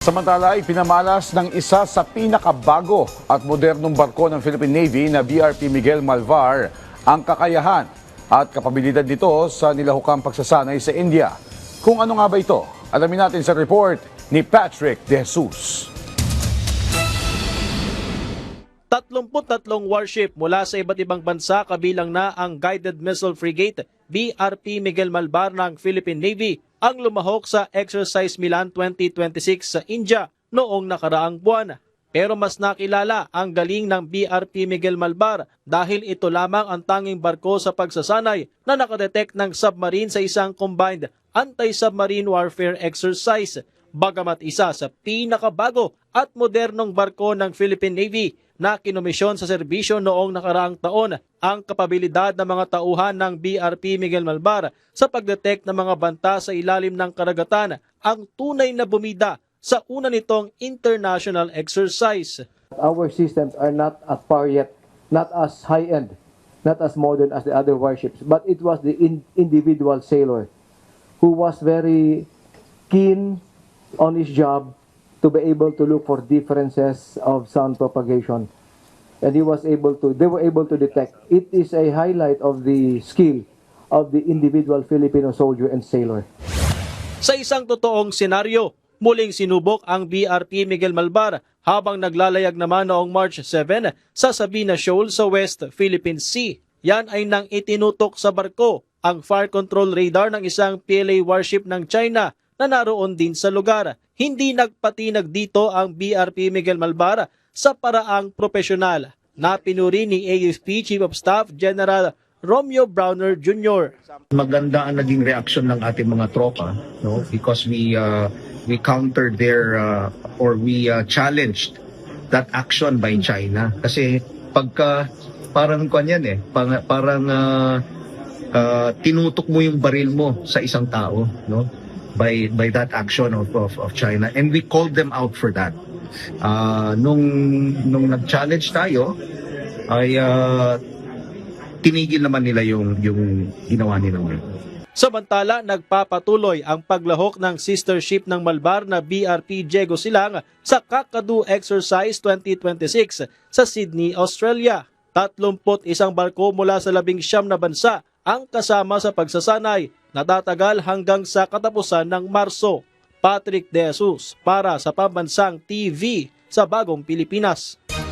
Samantala, ipinamalas ng isa sa pinakabago at modernong barko ng Philippine Navy na BRP Miguel Malvar ang kakayahan at kapabilidad nito sa nilahukang pagsasanay sa India. Kung ano nga ba ito? Alamin natin sa report ni Patrick De Jesus. 33 warship mula sa iba't ibang bansa kabilang na ang Guided Missile Frigate BRP Miguel Malvar ng Philippine Navy ang lumahok sa Exercise Milan 2026 sa India noong nakaraang buwan. Pero mas nakilala ang galing ng BRP Miguel Malvar dahil ito lamang ang tanging barko sa pagsasanay na nakadetect ng submarine sa isang combined anti-submarine warfare exercise. Bagamat isa sa pinakabago at modernong barko ng Philippine Navy na kinomisyon sa serbisyo noong nakaraang taon, ang kapabilidad ng mga tauhan ng BRP Miguel Malvar sa pagdetect ng mga banta sa ilalim ng karagatan ang tunay na bumida sa una nitong international exercise. Our systems are not at par yet, not as high-end, not as modern as the other warships, but it was the individual sailor who was very keen on his job to be able to look for differences of sound propagation. And they were able to detect. It is a highlight of the skill of the individual Filipino soldier and sailor. Sa isang totoong senaryo, muling sinubok ang BRP Miguel Malvar habang naglalayag naman noong March 7 sa Sabina Shoal sa West Philippine Sea. Yan ay nang itinutok sa barko ang fire control radar ng isang PLA warship ng China na naroon din sa lugar. Hindi nagpatinag dito ang BRP Miguel Malvar sa paraang propesyonal na pinuri ni AFP Chief of Staff General Romeo Browner Jr. Maganda ang naging reaksyon ng ating mga tropa, no, because we countered their or we challenged that action by China. Kasi pagka parang kanyan parang tinutok mo yung baril mo sa isang tao, no, by that action of China, and we called them out for that. Nung nag-challenge tayo ay tinigil naman nila yung ginawa nila. Samantala, nagpapatuloy ang paglahok ng sister ship ng Malvar na BRP Diego Silang sa Kakadu Exercise 2026 sa Sydney, Australia. 31 barko mula sa 19 na bansa ang kasama sa pagsasanay na tatagal hanggang sa katapusan ng Marso. Patrick De Jesus para sa Pambansang TV sa Bagong Pilipinas.